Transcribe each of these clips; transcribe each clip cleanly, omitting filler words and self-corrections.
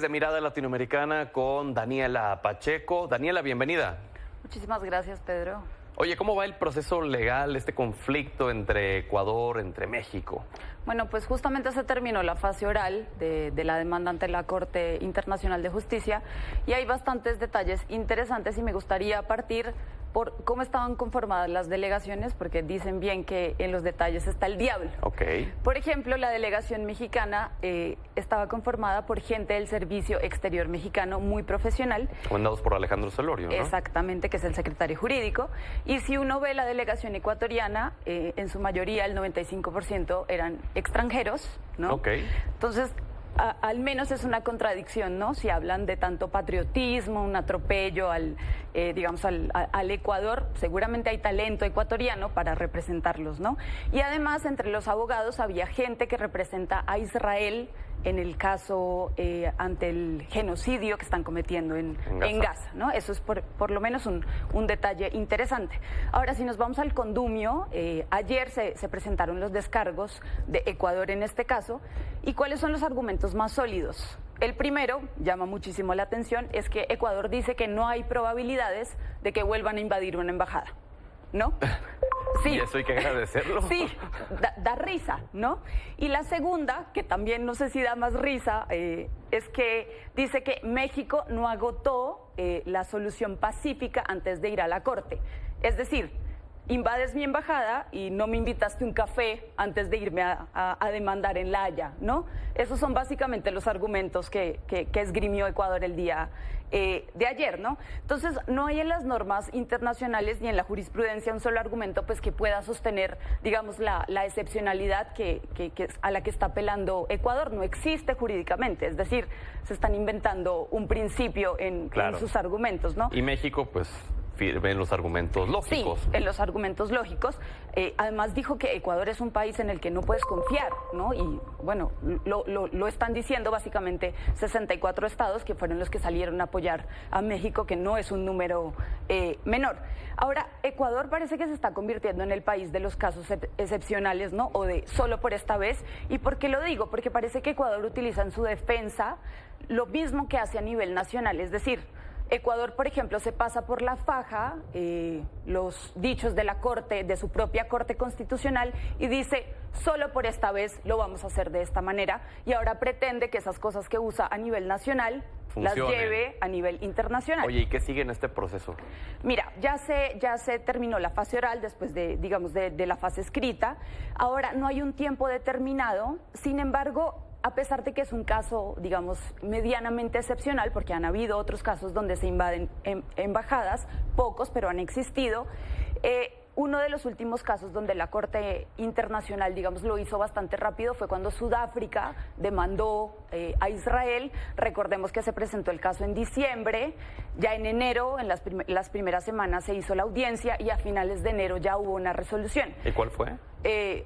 de Mirada Latinoamericana con Daniela Pacheco. Daniela, bienvenida. Muchísimas gracias, Pedro. Oye, ¿cómo va el proceso legal, este conflicto entre Ecuador, entre México? Bueno, pues justamente se terminó la fase oral de la demanda ante la Corte Internacional de Justicia y hay bastantes detalles interesantes y me gustaría partir por cómo estaban conformadas las delegaciones, porque dicen bien que en los detalles está el diablo. Ok. Por ejemplo, la delegación mexicana estaba conformada por gente del Servicio Exterior Mexicano muy profesional. Comandados por Alejandro Celorio, ¿no? Exactamente, que es el secretario jurídico. Y si uno ve la delegación ecuatoriana, en su mayoría el 95% eran extranjeros, ¿no? Ok. Entonces, al menos es una contradicción, ¿no? Si hablan de tanto patriotismo, un atropello al Ecuador, seguramente hay talento ecuatoriano para representarlos, ¿no? Y además, entre los abogados había gente que representa a Israel en el caso ante el genocidio que están cometiendo en Gaza, ¿no? Eso es por lo menos un detalle interesante. Ahora, si nos vamos al condumio, ayer se presentaron los descargos de Ecuador en este caso, ¿y cuáles son los argumentos más sólidos? El primero, llama muchísimo la atención, es que Ecuador dice que no hay probabilidades de que vuelvan a invadir una embajada, ¿no? Sí. Y eso hay que agradecerlo. Sí, da risa, ¿no? Y la segunda, que también no sé si da más risa, es que dice que México no agotó la solución pacífica antes de ir a la Corte. Es decir, invades mi embajada y no me invitaste un café antes de irme a demandar en La Haya, ¿no? Esos son básicamente los argumentos que esgrimió Ecuador el día de ayer, ¿no? Entonces, no hay en las normas internacionales ni en la jurisprudencia un solo argumento pues que pueda sostener, digamos, la excepcionalidad a la que está apelando Ecuador. No existe jurídicamente, es decir, se están inventando un principio en sus argumentos, ¿no? Y México, pues, ven los argumentos lógicos. Sí, en los argumentos lógicos. Además dijo que Ecuador es un país en el que no puedes confiar, ¿no? Y bueno, lo están diciendo básicamente 64 estados que fueron los que salieron a apoyar a México, que no es un número menor. Ahora, Ecuador parece que se está convirtiendo en el país de los casos excepcionales, ¿no? O de solo por esta vez. ¿Y por qué lo digo? Porque parece que Ecuador utiliza en su defensa lo mismo que hace a nivel nacional, es decir, Ecuador, por ejemplo, se pasa por la faja los dichos de la Corte, de su propia Corte Constitucional, y dice, solo por esta vez lo vamos a hacer de esta manera, y ahora pretende que esas cosas que usa a nivel nacional las lleve a nivel internacional. Oye, ¿y qué sigue en este proceso? Mira, ya se terminó la fase oral después de la fase escrita. Ahora no hay un tiempo determinado, sin embargo, a pesar de que es un caso, digamos, medianamente excepcional, porque han habido otros casos donde se invaden embajadas, pocos, pero han existido, uno de los últimos casos donde la Corte Internacional, digamos, lo hizo bastante rápido fue cuando Sudáfrica demandó a Israel. Recordemos que se presentó el caso en diciembre, ya en enero, en las primeras semanas se hizo la audiencia y a finales de enero ya hubo una resolución. ¿Y cuál fue?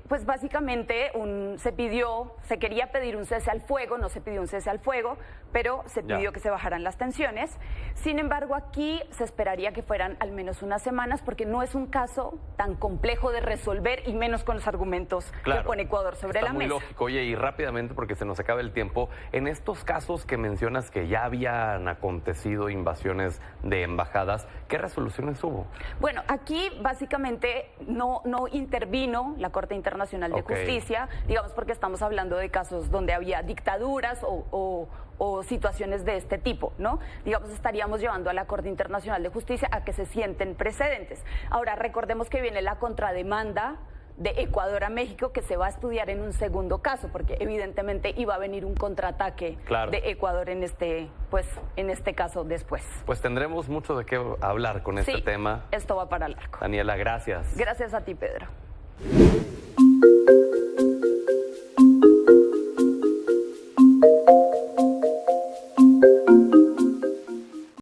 Pues básicamente se quería pedir un cese al fuego, no se pidió un cese al fuego, pero se pidió que se bajaran las tensiones. Sin embargo, aquí se esperaría que fueran al menos unas semanas, porque no es un caso tan complejo de resolver y menos con los argumentos que pone Ecuador sobre la mesa. Muy lógico. Oye, y rápidamente, porque se nos acaba el tiempo, en estos casos que mencionas que ya habían acontecido invasiones de embajadas, ¿qué resoluciones hubo? Bueno, aquí básicamente no intervino la Corte Internacional de Justicia, digamos, porque estamos hablando de casos donde había dictaduras o situaciones de este tipo, ¿no? Digamos, estaríamos llevando a la Corte Internacional de Justicia a que se sienten precedentes. Ahora, recordemos que viene la contrademanda de Ecuador a México, que se va a estudiar en un segundo caso, porque evidentemente iba a venir un contraataque de Ecuador en este caso después. Pues tendremos mucho de qué hablar con este tema. Esto va para largo. Daniela, gracias. Gracias a ti, Pedro.